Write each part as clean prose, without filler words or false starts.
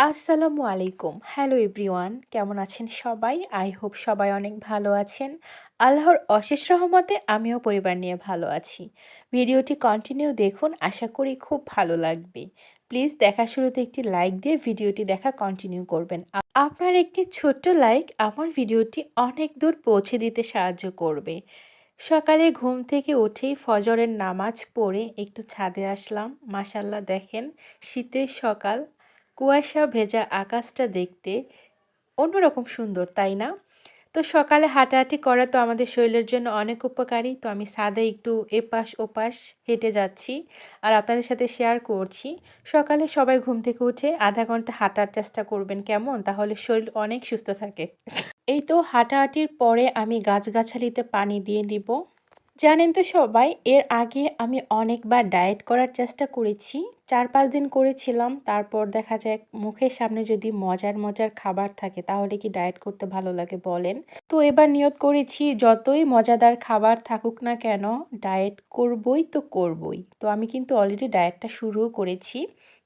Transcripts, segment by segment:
আসসালামু আলাইকুম। Hello everyone. কেমন আছেন সবাই? আই হোপ সবাই অনেক ভালো আছেন। আল্লাহর অশেষ রহমতে আমিও পরিবার নিয়ে ভালো আছি। ভিডিওটি কন্টিনিউ দেখুন, আশা করি খুব ভালো লাগবে। প্লিজ দেখার শুরুতে একটি লাইক দিয়ে ভিডিওটি দেখা কন্টিনিউ করবেন। আপনার একটি ছোট্ট লাইক আমার ভিডিওটি অনেক দূর পৌঁছে দিতে সাহায্য করবে। সকালে ঘুম থেকে উঠেই ফজরের নামাজ পড়ে একটু ছাদে আসলাম। মাশাআল্লাহ দেখেন, শীতের সকাল, কুয়াশা ভেজা আকাশটা দেখতে অন্যরকম সুন্দর, তাই না? তো সকালে হাঁটাহাঁটি করা তো আমাদের শরীরের জন্য অনেক উপকারী। তো আমি ছাদে একটু এপাশ ওপাশ হেঁটে যাচ্ছি আর আপনাদের সাথে শেয়ার করছি। সকালে সবাই ঘুম থেকে উঠে আধা ঘন্টা হাঁটার চেষ্টা করবেন, কেমন? তাহলে শরীর অনেক সুস্থ থাকে। এই তো হাঁটাহাঁটির পরে আমি গাছগাছালিতে পানি দিয়ে দিব। জানেন তো সবাই, এর আগে আমি অনেকবার ডায়েট করার চেষ্টা করেছি। ৪-৫ দিন করেছিলাম। তারপর দেখা যায় মুখের সামনে যদি মজার মজার খাবার থাকে তাহলে কি ডায়েট করতে ভালো লাগে বলেন? তো এবার নিয়ত করেছি যতই মজাদার খাবার থাকুক না কেন, ডায়েট করবই তো করবই। তো আমি কিন্তু অলরেডি ডায়েটটা শুরুও করেছি।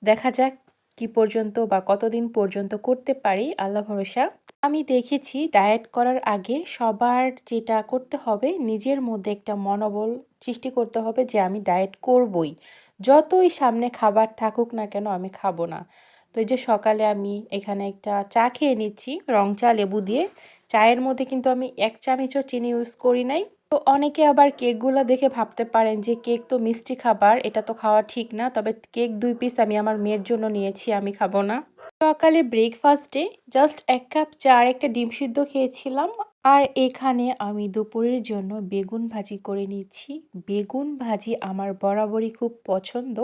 দেখা যাক কি পর্যন্ত বা কতদিন পর্যন্ত করতে পারি, আল্লাহ ভরসা। আমি দেখেছি ডায়েট করার আগে সবার যেটা করতে হবে, নিজের মধ্যে একটা মনোবল সৃষ্টি করতে হবে যে আমি ডায়েট করবই। যতই সামনে খাবার থাকুক না কেন আমি খাবো না। তো এই যে সকালে আমি এখানে একটা চা খেয়ে নিচ্ছি, রং চা লেবু দিয়ে। চায়ের মধ্যে কিন্তু আমি ১ চামচও চিনি ইউজ করি নাই। তো অনেকে আবার কেকগুলো দেখে ভাবতে পারেন যে কেক তো মিষ্টি খাবার, এটা তো খাওয়া ঠিক না। তবে কেক ২ পিস আমি আমার মেয়ের জন্য নিয়েছি, আমি খাবো না। সকালে ব্রেকফাস্টে জাস্ট ১ কাপ চা আর একটা ডিম সিদ্ধ খেয়েছিলাম। আর এখানে আমি দুপুরের জন্য বেগুন ভাজি করে নিচ্ছি। বেগুন ভাজি আমার বরাবরই খুব পছন্দ।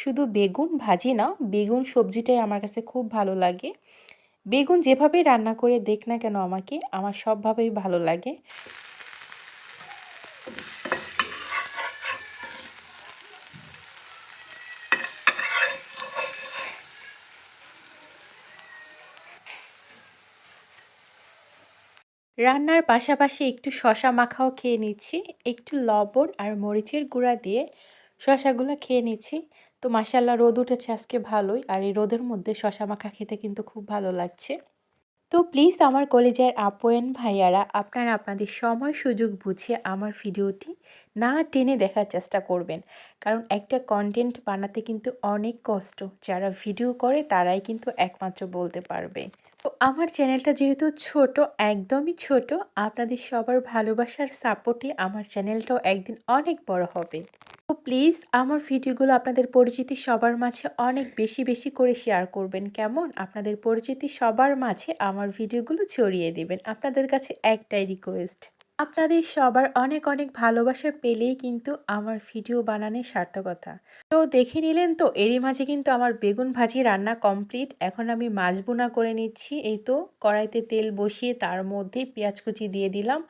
শুধু বেগুন ভাজি না, বেগুন সবজিটাই আমার কাছে খুব ভালো লাগে। বেগুন যেভাবেই রান্না করে দেখ না কেন আমাকে, আমার সবভাবেই ভালো লাগে। রান্নার পাশাপাশি একটু শসা মাখাও খেয়ে নিচ্ছি। একটু লবণ আর মরিচের গুঁড়া দিয়ে শসাগুলো খেয়ে নিচ্ছি। তো মাশাআল্লাহ রোদ উঠেছে আজকে ভালোই। আর এই রোদের মধ্যে শসা মাখা খেতে কিন্তু খুব ভালো লাগছে। তো প্লিজ আমার কলেজের আপু এন্ড ভাইয়ারা, আপনারা আপনাদের সময় সুযোগ বুঝে আমার ভিডিওটি না টেনে দেখার চেষ্টা করবেন। কারণ একটা কন্টেন্ট বানাতে কিন্তু অনেক কষ্ট। যারা ভিডিও করে তারাই কিন্তু একমাত্র বলতে পারবে। তো আমার চ্যানেলটা যেহেতু ছোট, একদমই ছোট, আপনাদের সবার ভালোবাসার সাপোর্টে আমার চ্যানেলটাও একদিন অনেক বড় হবে। তো প্লিজ আমার ভিডিওগুলো আপনাদের পরিচিতি সবার মাঝে অনেক বেশি বেশি করে শেয়ার করবেন, কেমন? আপনাদের পরিচিতি সবার মাঝে আমার ভিডিওগুলো ছড়িয়ে দিবেন। আপনাদের কাছে একটাই রিকোয়েস্ট, আপনাদের সবার অনেক অনেক ভালোবাসা পেলেই কিন্তু আমার ভিডিও বানানোর সার্থকতা। তো দেখে নিলেন তো, এরই মাঝে কিন্তু আমার বেগুন ভাজি রান্না কমপ্লিট। এখন আমি মাছ ভুনা করে নিচ্ছি। এই তো কড়াইতে তেল বসিয়ে তার মধ্যে পেঁয়াজ কুচি দিয়ে দিলাম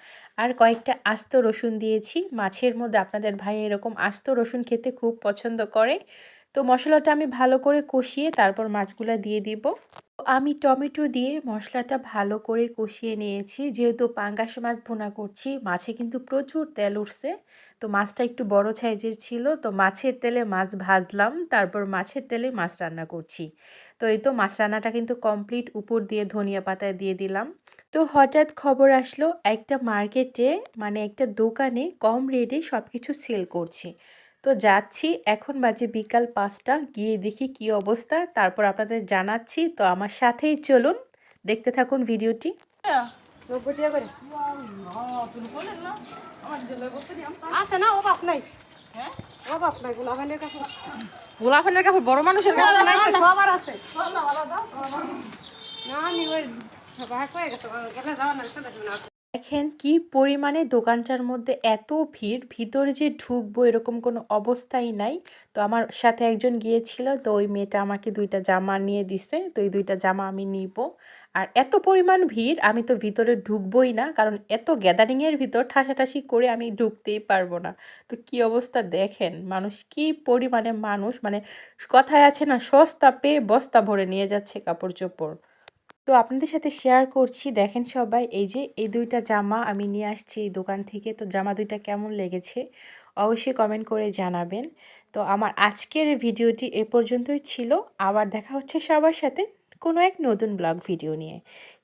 আর কয়েকটা আস্ত রসুন দিয়েছি। মাছের মধ্যে আপনাদের ভাই এরকম আস্ত রসুন খেতে খুব পছন্দ করে। তো মশলাটা আমি ভালো করে কষিয়ে তারপর মাছগুলো দিয়ে দিব। আমি টমেটো দিয়ে মশলাটা ভালো করে কষিয়ে নিয়েছি। যেহেতু পাঙ্গাস মাছ ভুনা করছি, মাছে কিন্তু প্রচুর তেল উঠছে। তো মাছটা একটু বড় সাইজের ছিল, তো মাছের তেলে মাছ ভাজলাম, তারপর মাছের তেলে মাছ রান্না করছি। তো এই তো মাছ রান্নাটা কিন্তু কমপ্লিট। উপর দিয়ে ধনিয়া পাতা দিয়ে দিলাম। তো হঠাৎ খবর আসলো একটা মার্কেটে, মানে একটা দোকানে কম রেটে সব কিছু সেল করছে। তো যাচ্ছি, এখন বাজে বিকাল ৫টা, গিয়ে দেখি কি অবস্থা, তারপর আপনাদের জানাচ্ছি। তো আমার সাথেই চলুন, দেখতে থাকুন ভিডিওটি। আছে না অভাব নাই। অভাব নাই গোলাপানের কাপড়। গোলাপানের কাপড় বড় মানুষের কাপড় নাই, সবার আছে। না আমি ওই ভাগ হয়ে গেছে, গেলে যাওয়া না। দেখেন কি পরিমাণে দোকানটার মধ্যে এত ভিড়, ভিতরে যে ঢুকবো এরকম কোনো অবস্থাই নাই। তো আমার সাথে একজন গিয়েছিল, তো ওই মেয়েটা আমাকে 2টা জামা নিয়ে দিছে। তো এই 2টা জামা আমি নিব। আর এত পরিমাণ ভিড়, আমি তো ভিতরে ঢুকবোই না, কারণ এত গ্যাদারিংয়ের ভিতর ঠাসাঠাসি করে আমি ঢুকতেই পারবো না। তো কি অবস্থা দেখেন, মানুষ কি পরিমাণে মানুষ, মানে কথায় আছে না, সস্তা পেয়ে বস্তা ভরে নিয়ে যাচ্ছে কাপড় চোপড়। তো আপনাদের সাথে শেয়ার করছি, দেখেন সবাই, এই যে এই 2টা জামা আমি নিয়ে আসছি এই দোকান থেকে। তো জামা 2টা কেমন লেগেছে অবশ্যই কমেন্ট করে জানাবেন। তো আমার আজকের ভিডিওটি এ পর্যন্তই ছিল। আবার দেখা হচ্ছে সবার সাথে কোনো এক নতুন ব্লগ ভিডিও নিয়ে।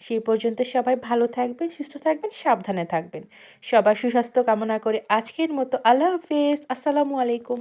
সেই পর্যন্ত সবাই ভালো থাকবেন, সুস্থ থাকবেন, সাবধানে থাকবেন। সবার সুস্বাস্থ্য কামনা করে আজকের মতো আল্লাহ হাফেজ। আসসালামু আলাইকুম।